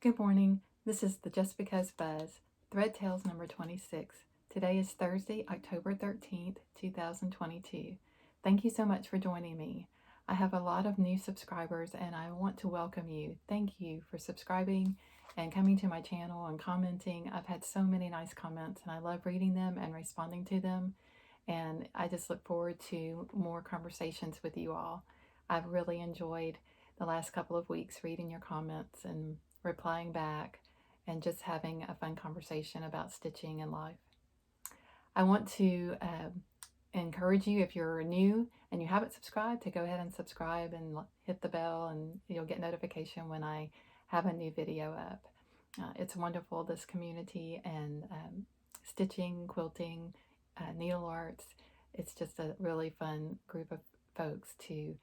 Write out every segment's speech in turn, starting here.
Good morning. This is the Just Because Buzz, Thread Tales number 26. Today is Thursday, October 13th, 2022. Thank you so much for joining me. I have a lot of new subscribers and I want to welcome you. Thank you for subscribing and coming to my channel and commenting. I've had so many nice comments and I love reading them and responding to them. And I just look forward to more conversations with you all. I've really enjoyed the last couple of weeks reading your comments and replying back and just having a fun conversation about stitching and life. I want to encourage you, if you're new and you haven't subscribed, to go ahead and subscribe and hit the bell, and you'll get notification when I have a new video up. It's wonderful, this community, and stitching, quilting, needle arts. It's just a really fun group of folks to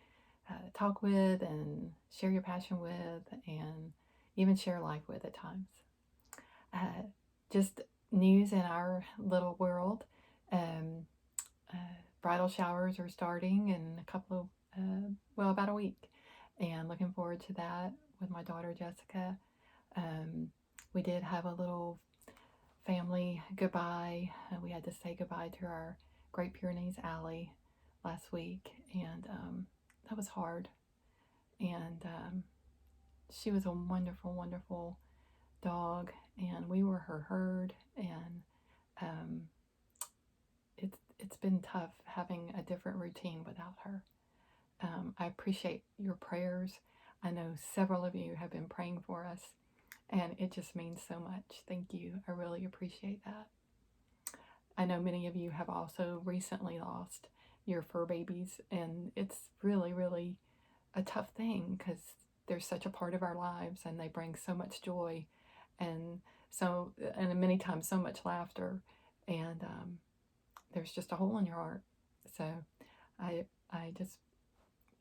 talk with and share your passion with, and even share life with at times. Just news in our little world. Um, uh, Bridal showers are starting in a couple of, about a week, and looking forward to that with my daughter Jessica. We did have a little family goodbye. We had to say goodbye to our Great Pyrenees Alley last week, and that was hard. And she was a wonderful, wonderful dog, and we were her herd, and um, it's been tough having a different routine without her. I appreciate your prayers. I know several of you have been praying for us, and it just means so much. Thank you. I really appreciate that. I know many of you have also recently lost your fur babies, and it's really, really a tough thing because they're such a part of our lives and they bring so much joy and many times so much laughter, and there's just a hole in your heart. So I just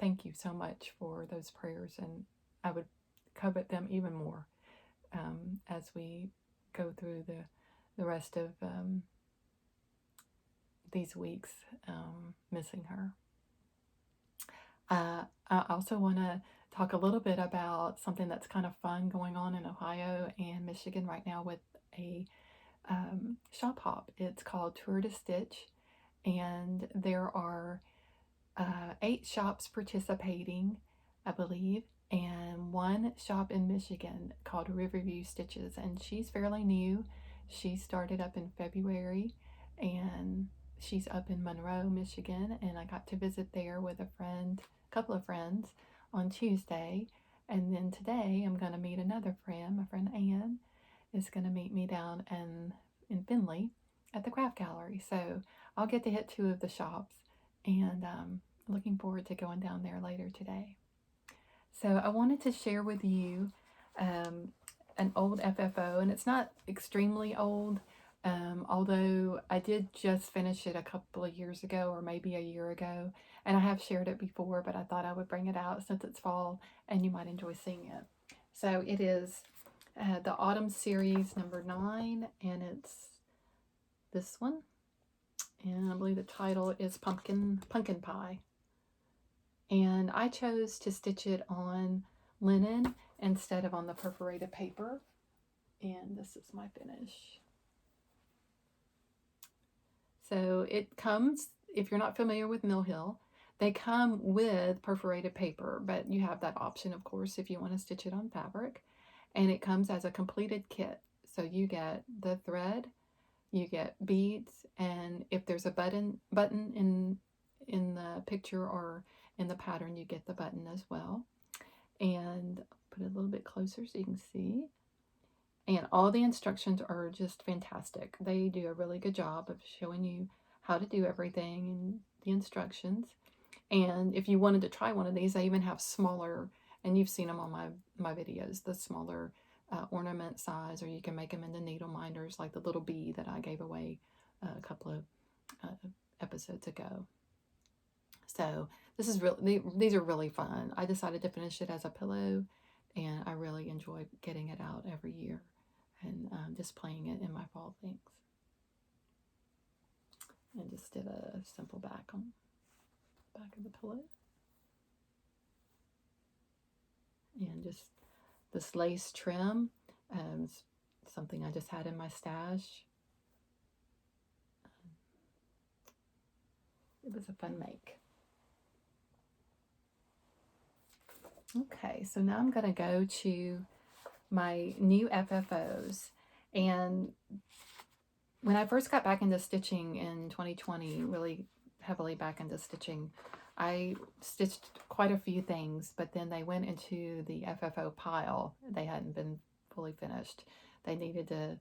thank you so much for those prayers, and I would covet them even more as we go through the rest of these weeks missing her. I also want to talk a little bit about something that's kind of fun going on in Ohio and Michigan right now with a shop hop. It's called Tour to Stitch, and there are 8 shops participating, I believe, and one shop in Michigan called Riverview Stitches, and she's fairly new. She started up in February, and she's up in Monroe, Michigan, and I got to visit there with a couple of friends on Tuesday, and then today I'm going to meet another friend. My friend Anne is going to meet me down in Findlay at the craft gallery, so I'll get to hit 2 of the shops, and looking forward to going down there later today. So I wanted to share with you an old FFO, and it's not extremely old, although I did just finish it a couple of years ago, or maybe a year ago, and I have shared it before, but I thought I would bring it out since it's fall and you might enjoy seeing it. So it is the Autumn Series number 9, and it's this one, and I believe the title is Pumpkin Pie. And I chose to stitch it on linen instead of on the perforated paper, and this is my finish. So it comes, if you're not familiar with Mill Hill, they come with perforated paper, but you have that option, of course, if you want to stitch it on fabric. And it comes as a completed kit. So you get the thread, you get beads, and if there's a button in the picture or in the pattern, you get the button as well. And put it a little bit closer so you can see. And all the instructions are just fantastic. They do a really good job of showing you how to do everything in the instructions. And if you wanted to try one of these, I even have smaller, and you've seen them on my videos, the smaller ornament size, or you can make them into needle minders like the little bee that I gave away a couple of episodes ago. So this is these are really fun. I decided to finish it as a pillow, and I really enjoy getting it out every year and displaying it in my fall things. And just did a simple back on the back of the pillow. And just this lace trim. Something I just had in my stash. It was a fun make. Okay, so now I'm going to go to my new FFOs. And when I first got back into stitching in 2020, really heavily back into stitching, I stitched quite a few things, but then they went into the FFO pile. They hadn't been fully finished. They needed to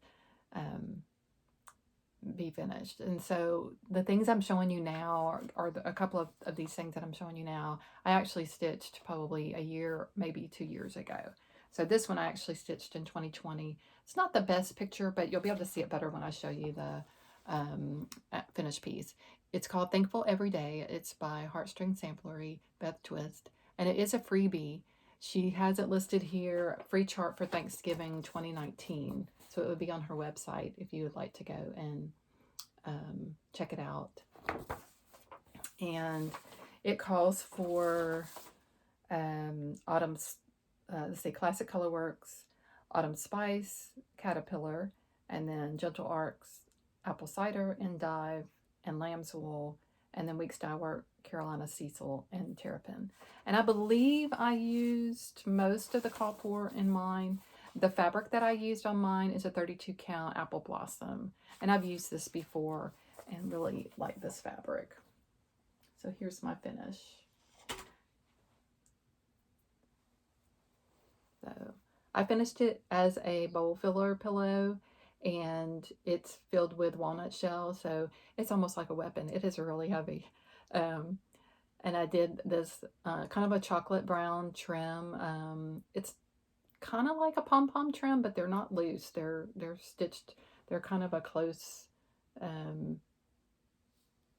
be finished. And so the things I'm showing you now are a couple of these things that I'm showing you now. I actually stitched probably a year, maybe 2 years ago. So this one I actually stitched in 2020. It's not the best picture, but you'll be able to see it better when I show you the finished piece. It's called Thankful Every Day. It's by Heartstring Samplery, Beth Twist, and it is a freebie. She has it listed here, free chart for Thanksgiving 2019. So it would be on her website if you would like to go and check it out. And it calls for Autumn's, let's see, Classic Colorworks, Autumn Spice, Caterpillar, and then Gentle Arcs, Apple Cider, Endive, and Lamb's Wool, and then Weeks Dye Work, Carolina Cecil, and Terrapin. And I believe I used most of the call for in mine. The fabric that I used on mine is a 32 count Apple Blossom, and I've used this before and really like this fabric. So here's my finish. So I finished it as a bowl filler pillow, and it's filled with walnut shell, so it's almost like a weapon. It is really heavy. And I did this kind of a chocolate brown trim. It's kind of like a pom-pom trim, but they're not loose. They're stitched. They're kind of a close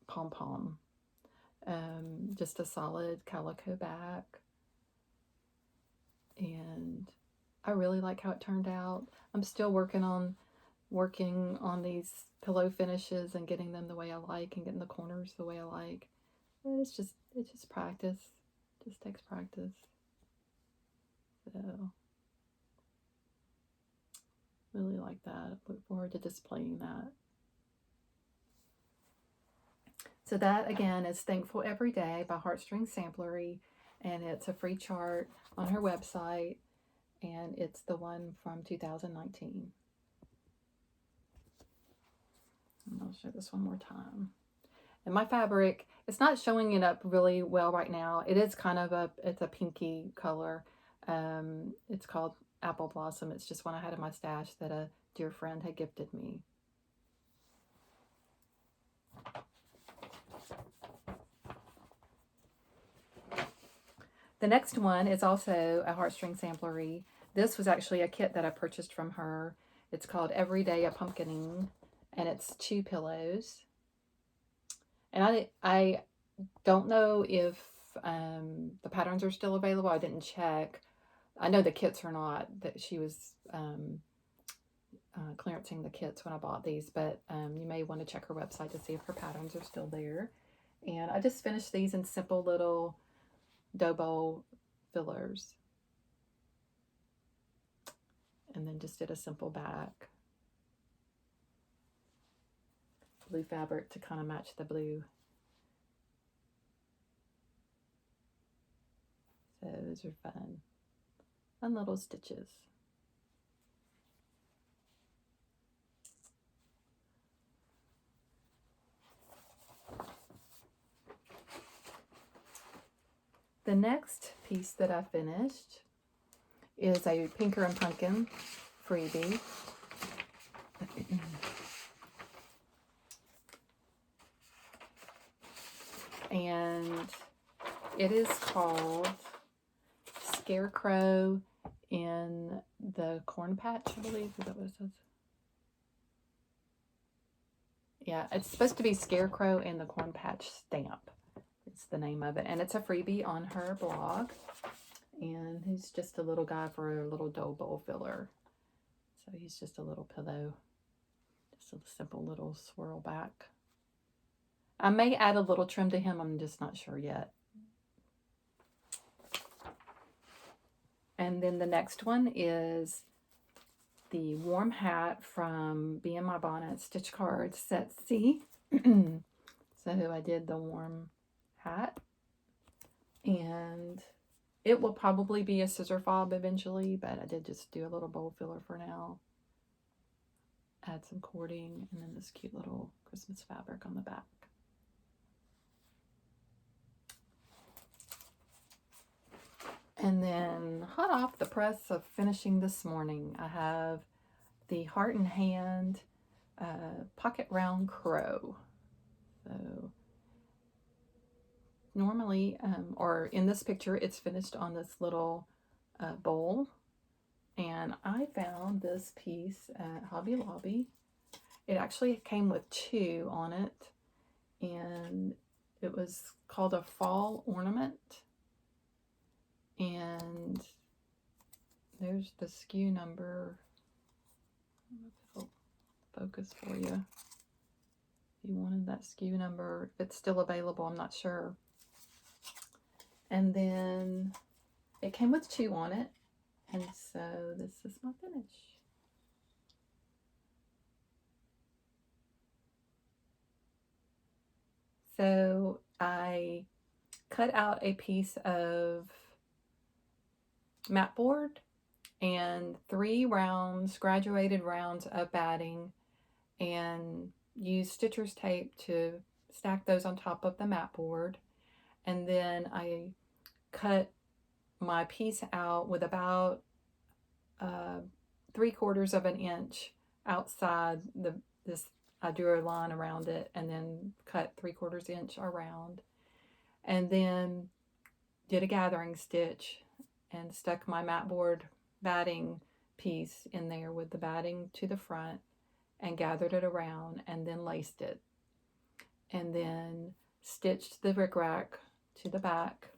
pom-pom. Just a solid calico back. And I really like how it turned out. I'm still working on these pillow finishes and getting them the way I like and getting the corners the way I like. But it's just practice. It just takes practice. So really like that. Look forward to displaying that. So that again is Thankful Every Day by Heartstring Samplery, and it's a free chart on her website, and it's the one from 2019. And I'll show this one more time. And my fabric, it's not showing it up really well right now. It is kind of it's a pinky color. It's called Apple Blossom. It's just one I had in my stash that a dear friend had gifted me. The next one is also a Heartstring Samplery. This was actually a kit that I purchased from her. It's called Every Day a Pumpkining, and it's 2 pillows. And I don't know if the patterns are still available. I didn't check. I know the kits are not. That she was clearancing the kits when I bought these, but you may want to check her website to see if her patterns are still there. And I just finished these in simple little dough bowl fillers, and then just did a simple back. Blue fabric to kind of match the blue. So those are fun little stitches. The next piece that I finished is a Pinker and Pumpkin freebie. And it is called Scarecrow in the Corn Patch, I believe. Is that what it says? Yeah, it's supposed to be Scarecrow in the Corn Patch Stamp. It's the name of it. And it's a freebie on her blog. And he's just a little guy for a little dough bowl filler. So he's just a little pillow. Just a simple little swirl back. I may add a little trim to him. I'm just not sure yet. And then the next one is the warm hat from Be in My Bonnet Stitch Cards Set C. So I did the warm hat, and it will probably be a scissor fob eventually, but I did just do a little bowl filler for now. Add some cording, and then this cute little Christmas fabric on the back. And then hot off the press of finishing this morning, I have the Heart and Hand Pocket Round Crow. So normally, or in this picture, it's finished on this little bowl. And I found this piece at Hobby Lobby. It actually came with 2 on it, and it was called a fall ornament. And there's the SKU number. I don't know if it'll focus for you. If you wanted that SKU number, if it's still available, I'm not sure. And then it came with 2 on it. And so this is my finish. So I cut out a piece of mat board and 3 rounds, graduated rounds of batting, and used stitcher's tape to stack those on top of the mat board. And then I cut my piece out with about 3/4 of an inch outside this. I drew a line around it and then cut 3/4 inch around, and then did a gathering stitch and stuck my mat board batting piece in there with the batting to the front and gathered it around, and then laced it, and then stitched the rickrack to the back,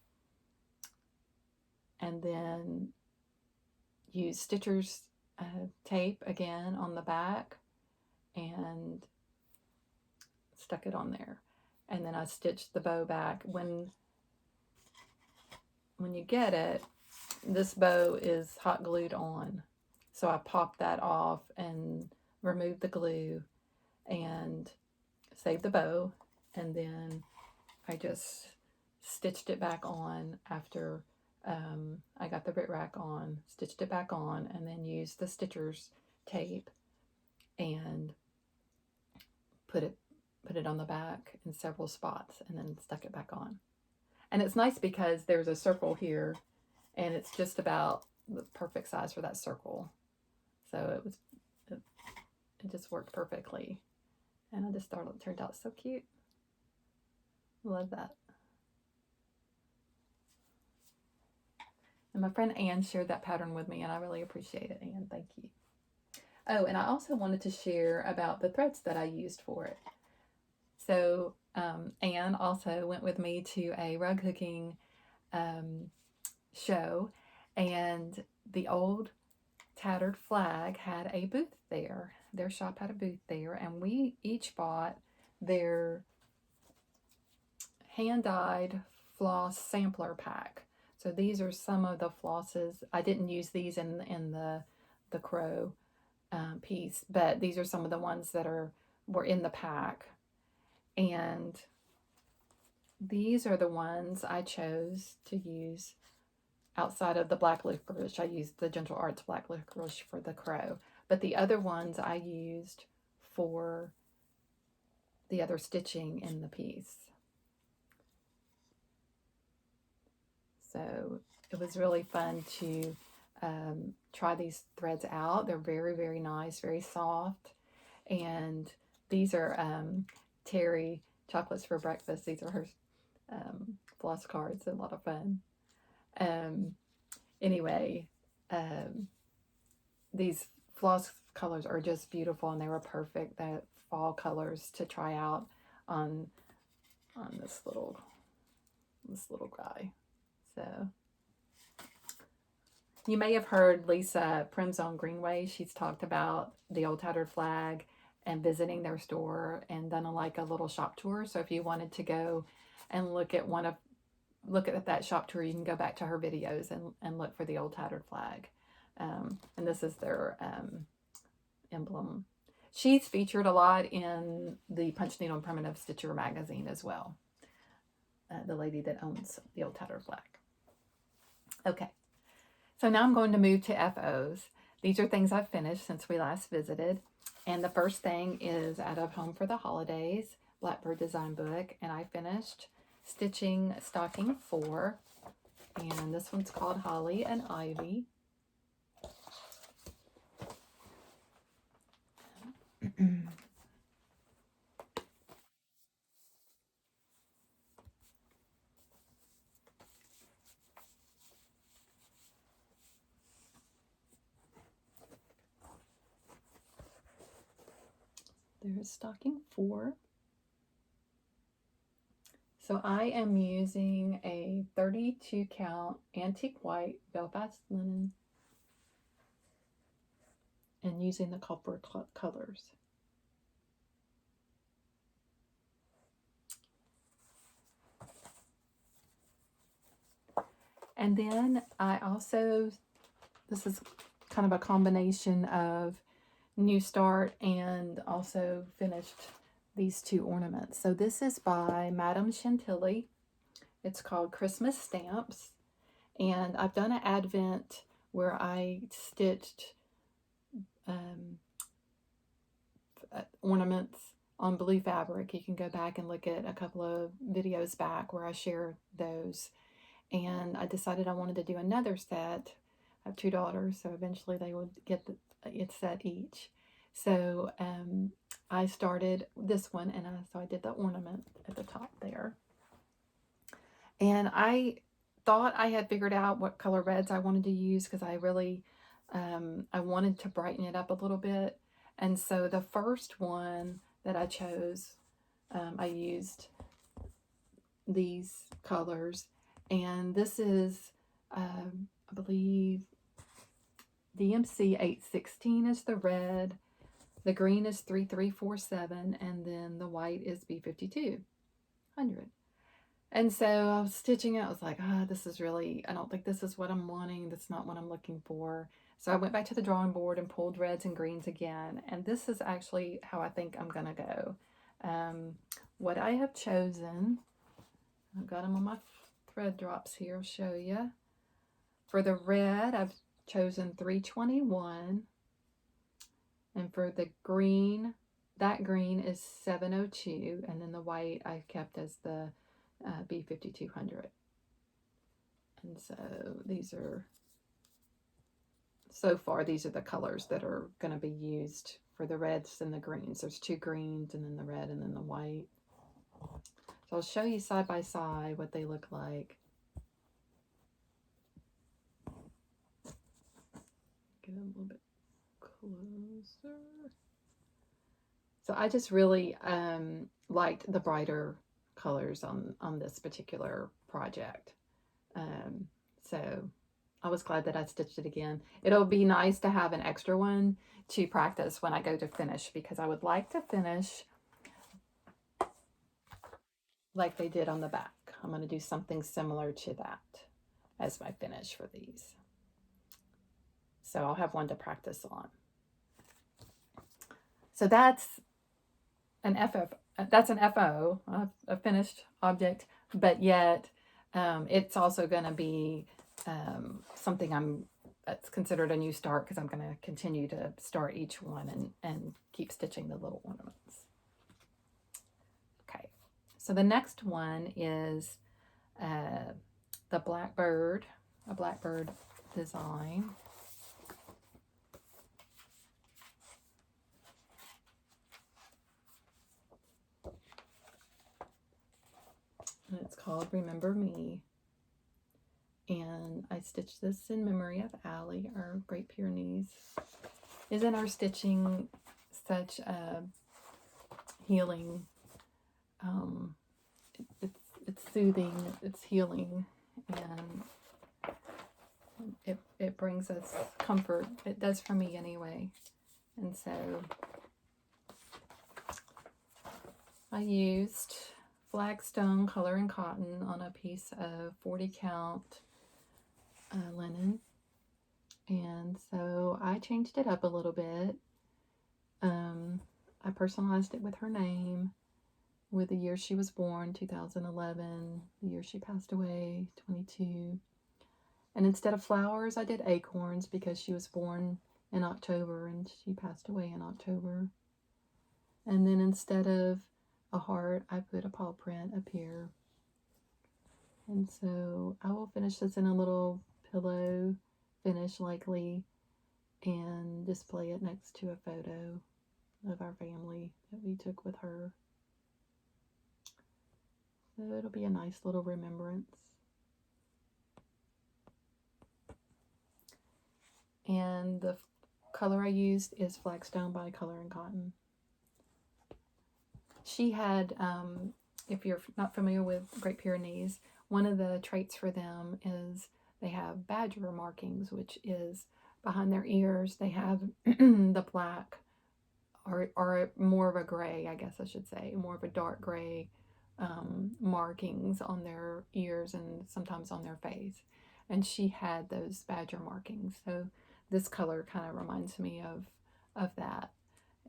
and then used stitcher's tape again on the back and stuck it on there. And then I stitched the bow back. When you get it, this bow is hot glued on, so I popped that off and removed the glue and saved the bow, and then I just stitched it back on after I got the rickrack on, stitched it back on, and then used the stitcher's tape and put it on the back in several spots, and then stuck it back on. And it's nice because there's a circle here, and it's just about the perfect size for that circle. So it just worked perfectly, and I just thought it turned out so cute. Love that. And my friend Anne shared that pattern with me, and I really appreciate it, Anne. Thank you. Oh, and I also wanted to share about the threads that I used for it. So Anne also went with me to a rug hooking show, and the Old Tattered Flag had a booth there. Their shop had a booth there, and we each bought their hand-dyed floss sampler pack. So these are some of the flosses. I didn't use these in the crow piece, but these are some of the ones that were in the pack. And these are the ones I chose to use outside of the black licorice. I used the Gentle Arts black licorice for the crow, but the other ones I used for the other stitching in the piece. So it was really fun to try these threads out. They're very, very nice, very soft. And these are Terry Chocolates for Breakfast. These are her floss cards. A lot of fun. Anyway, these floss colors are just beautiful, and they were perfect. The fall colors to try out on this little guy. So you may have heard Lisa Primzone Greenway. She's talked about the Old Tattered Flag and visiting their store, and done a little shop tour. So if you wanted to go and look at that shop tour, you can go back to her videos and look for the Old Tattered Flag. And this is their emblem. She's featured a lot in the Punch Needle and Primitive Stitcher magazine as well. The lady that owns the Old Tattered Flag. Okay, so now I'm going to move to FOs. These are things I've finished since we last visited. And the first thing is out of Home for the Holidays, Blackbird Design Book. And I finished stitching stocking 4. And this one's called Holly and Ivy. There's stocking 4. So I am using a 32 count antique white Belfast linen and using the copper colors. And then I also, this is kind of a combination of New Start and also finished these 2 ornaments. So this is by Madame Chantilly. It's called Christmas Stamps. And I've done an advent where I stitched ornaments on blue fabric. You can go back and look at a couple of videos back where I share those. And I decided I wanted to do another set. I have 2 daughters, so eventually they would get a set each. So I started this one, and so I did the ornament at the top there. And I thought I had figured out what color reds I wanted to use because I really, I wanted to brighten it up a little bit. And so the first one that I chose, I used these colors. And this is, I believe, DMC 816 is the red, the green is 3347, and then the white is B5200. And so I was stitching it. I was like, this is really, I don't think this is what I'm wanting. That's not what I'm looking for. So I went back to the drawing board and pulled reds and greens again. And this is actually how I think I'm going to go. What I have chosen, I've got them on my thread drops here. I'll show you. For the red, I've chosen 321. And for the green, that green is 702. And then the white I kept as the B5200. And so these are, so far, these are the colors that are going to be used for the reds and the greens. There's 2 greens and then the red and then the white. So I'll show you side by side what they look like. Get a little bit closer. So I just really liked the brighter colors on this particular project. So I was glad that I stitched it again. It'll be nice to have an extra one to practice when I go to finish, because I would like to finish like they did on the back. I'm going to do something similar to that as my finish for these. So I'll have one to practice on. So that's an FO, a finished object, but yet it's also going to be something that's considered a new start, because I'm going to continue to start each one and keep stitching the little ornaments. Okay, so the next one is the Blackbird, a Blackbird design. And it's called Remember Me. And I stitched this in memory of Allie, our Great Pyrenees. Isn't our stitching such a healing? It's soothing, it's healing, and it brings us comfort. It does for me anyway. And so I used Flagstone Color and Cotton on a piece of 40 count linen. And so I changed it up a little bit I personalized it with her name, with the year she was born, 2011, the year she passed away, 22. And instead of flowers, I did acorns because she was born in October and she passed away in October. And then instead of a heart, I put a paw print up here. And so I will finish this in a little pillow finish likely and display it next to a photo of our family that we took with her. So it'll be a nice little remembrance. And the color I used is Flagstone by Color and Cotton. She had, if you're not familiar with Great Pyrenees, one of the traits for them is they have badger markings, which is behind their ears. They have the black or more of a gray, I guess I should say, more of a dark gray markings on their ears and sometimes on their face. And she had those badger markings. So this color kind of reminds me of that.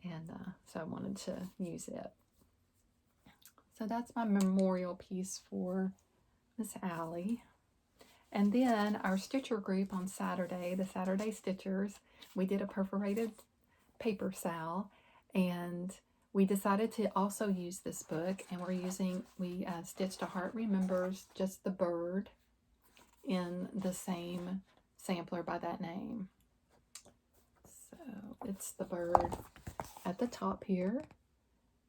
And so I wanted to use it. So that's my memorial piece for Miss Allie. And then our stitcher group on Saturday, the Saturday Stitchers, we did a perforated paper sal, and we decided to also use this book, and we stitched a Heart Remembers Just the Bird in the same sampler by that name. So it's the bird at the top here.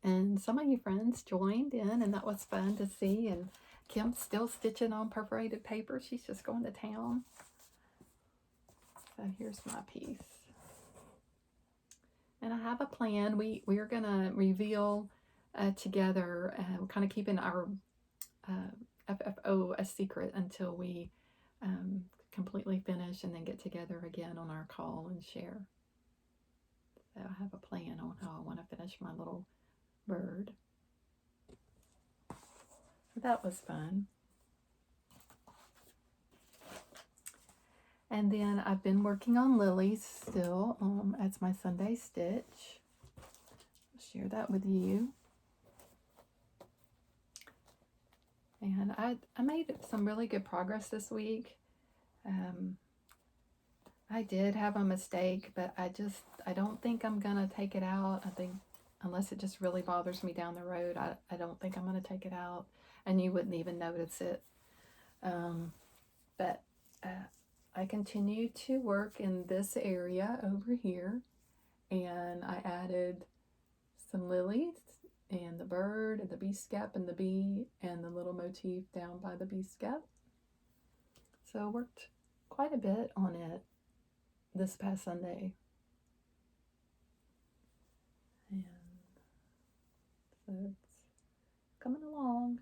And some of you friends joined in, and that was fun to see. And Kim's still stitching on perforated paper. She's just going to town. So here's my piece. And I have a plan. We are going to reveal together, kind of keeping our FFO a secret until we completely finish and then get together again on our call and share. So I have a plan on how I want to finish my little bird. So that was fun. And then I've been working on lilies still as my Sunday stitch. I'll share that with you. And I made some really good progress this week. I did have a mistake, but I don't think I'm gonna take it out. I think unless it just really bothers me down the road, I don't think I'm gonna take it out, and you wouldn't even notice it. But I continue to work in this area over here, and I added some lilies and the bird and the bee scap and the bee and the little motif down by the bee scap. So I worked quite a bit on it this past Sunday. And so it's coming along.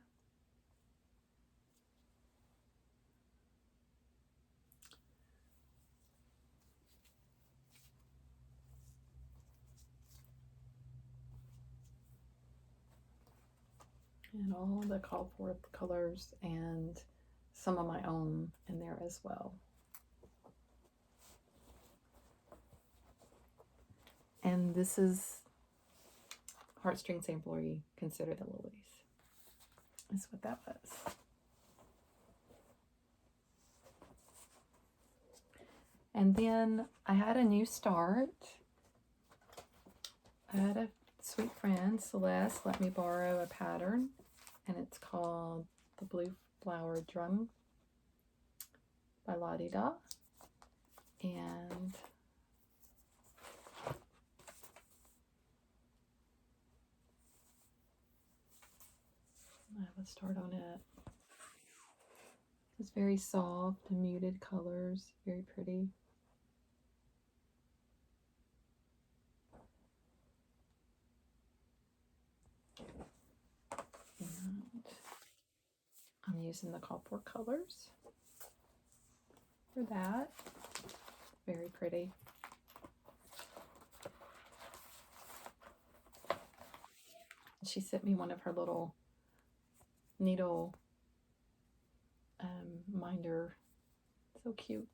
And all the called forth colors and some of my own in there as well. And this is Heartstring Samplery, Consider the Lilies. That's what that was. And then I had a new start. I had a sweet friend, Celeste, let me borrow a pattern, and it's called The Blue Flower Drum by Lottie Da. And let's start on it. It's very soft and muted colors, very pretty. And I'm using the called for colors for that. Very pretty. She sent me one of her little needle minder. So cute.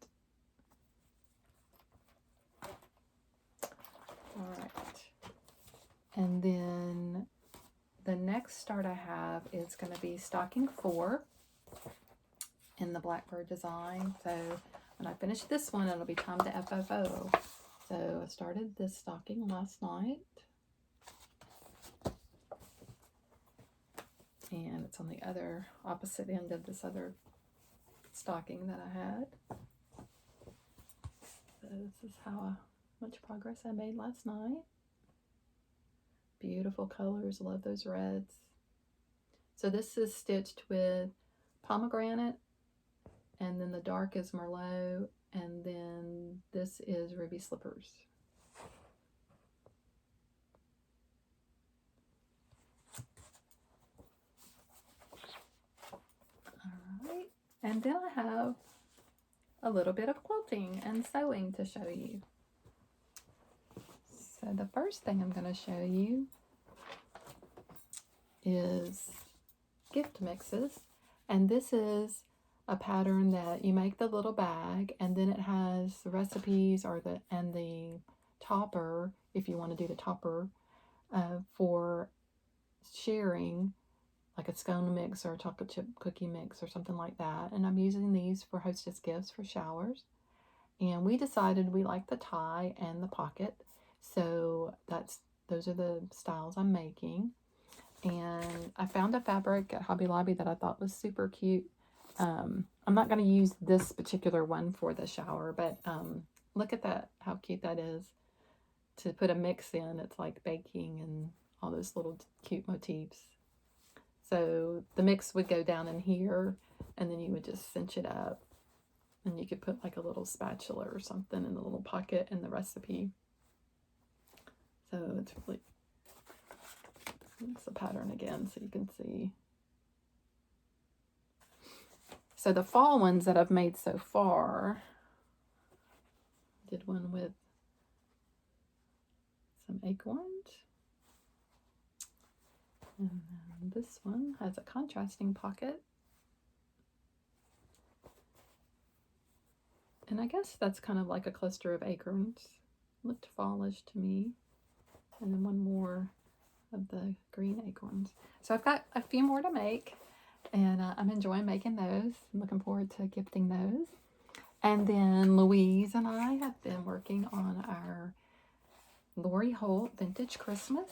All right. And then the next start I have is going to be stocking 4 in the Blackbird design. So when I finish this one, it'll be time to FFO. So I started this stocking last night. And it's on the other opposite end of this other stocking that I had. So this is how much progress I made last night. Beautiful colors, love those reds. So this is stitched with pomegranate, and then the dark is Merlot, and then this is Ruby Slippers. Alright, and then I have a little bit of quilting and sewing to show you. So the first thing I'm going to show you is gift mixes, and this is a pattern that you make the little bag, and then it has the recipes or the topper, if you want to do the topper, for sharing, like a scone mix or a chocolate chip cookie mix or something like that. And I'm using these for hostess gifts for showers. And we decided we like the tie and the pocket, so those are the styles I'm making. And I found a fabric at Hobby Lobby that I thought was super cute. I'm not going to use this particular one for the shower, but look at that, how cute that is to put a mix in. It's like baking and all those little cute motifs. So the mix would go down in here, and then you would just cinch it up, and you could put like a little spatula or something in the little pocket in the recipe. So it's really, it's a pattern again so you can see. So the fall ones that I've made so far, did one with some acorns. And then this one has a contrasting pocket. And I guess that's kind of like a cluster of acorns. Looked fallish to me. And then one more of the green acorns. So I've got a few more to make, and I'm enjoying making those. I'm looking forward to gifting those. And then Louise and I have been working on our Lori Holt Vintage Christmas.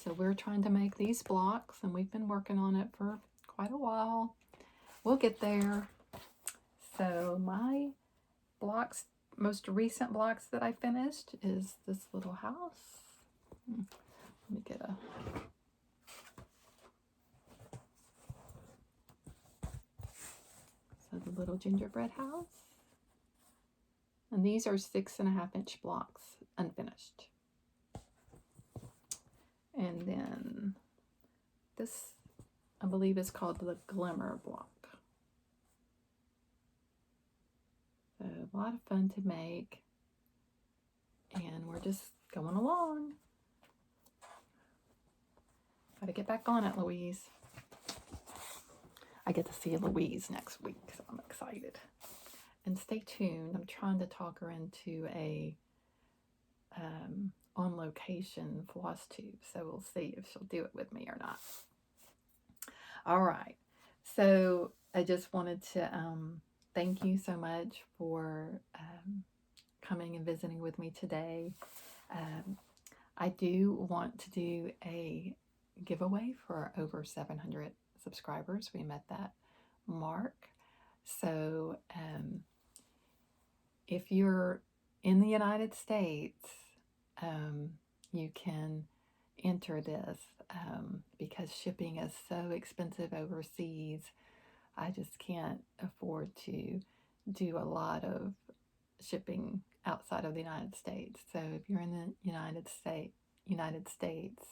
So we're trying to make these blocks, and we've been working on it for quite a while. We'll get there. So my blocks, most recent blocks that I finished is this little house. Let me get a... So the little gingerbread house. And these are 6.5-inch blocks, unfinished. And then this, I believe, is called the Glimmer block. So a lot of fun to make. And we're just going along. Gotta get back on it, Louise. I get to see Louise next week, so I'm excited. And stay tuned. I'm trying to talk her into a on location floss tube, so we'll see if she'll do it with me or not. All right, so I just wanted to thank you so much for coming and visiting with me today. I do want to do a giveaway for over 700 subscribers. We met that mark. So if you're in the United States, you can enter this because shipping is so expensive overseas. I just can't afford to do a lot of shipping outside of the United States. So if you're in the United States,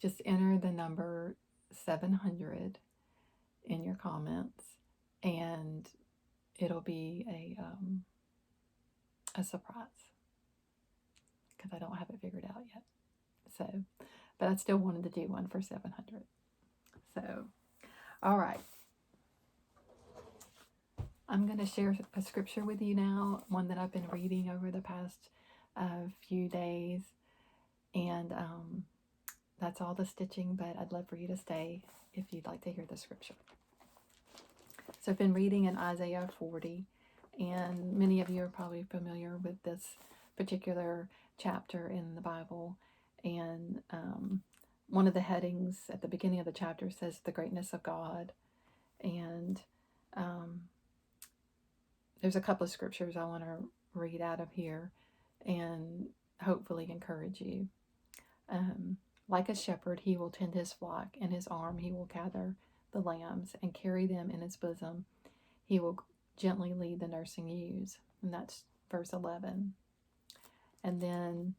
just enter the number 700 in your comments, and it'll be a surprise because I don't have it figured out yet. So, but I still wanted to do one for 700. So, all right. I'm going to share a scripture with you now, one that I've been reading over the past few days. And that's all the stitching, but I'd love for you to stay if you'd like to hear the scripture. So I've been reading in Isaiah 40, and many of you are probably familiar with this particular chapter in the Bible. And one of the headings at the beginning of the chapter says the greatness of God. And there's a couple of scriptures I want to read out of here and hopefully encourage you. Like a shepherd, he will tend his flock. In his arm, he will gather the lambs and carry them in his bosom. He will gently lead the nursing ewes. And that's verse 11. And then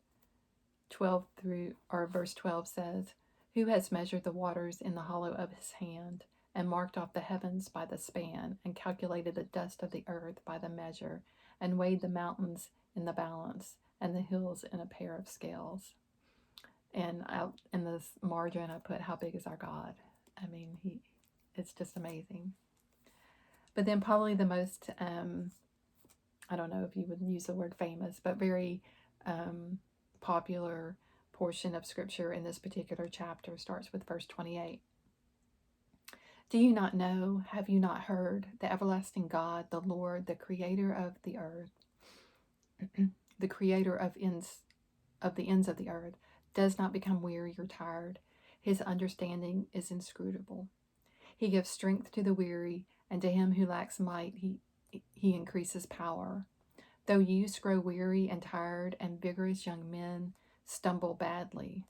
verse 12 says, "Who has measured the waters in the hollow of his hand, and marked off the heavens by the span, and calculated the dust of the earth by the measure, and weighed the mountains in the balance, and the hills in a pair of scales?" And in this margin, I put, "How big is our God?" I mean, it's just amazing. But then probably the most, I don't know if you would use the word famous, but very popular portion of scripture in this particular chapter starts with verse 28. "Do you not know? Have you not heard? The everlasting God, the Lord, the creator of the earth, the creator of the ends of the earth, does not become weary or tired. His understanding is inscrutable. He gives strength to the weary, and to him who lacks might, he increases power. Though youths grow weary and tired, and vigorous young men stumble badly,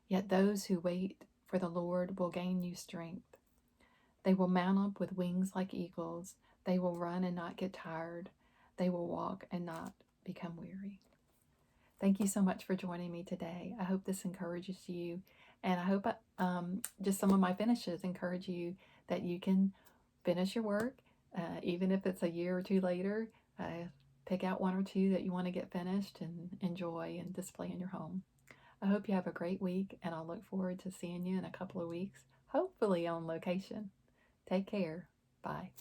yet those who wait for the Lord will gain new strength. They will mount up with wings like eagles. They will run and not get tired. They will walk and not become weary." Thank you so much for joining me today. I hope this encourages you, and I hope just some of my finishes encourage you that you can finish your work, even if it's a year or two later. Pick out one or two that you want to get finished and enjoy and display in your home. I hope you have a great week, and I'll look forward to seeing you in a couple of weeks, hopefully on location. Take care. Bye.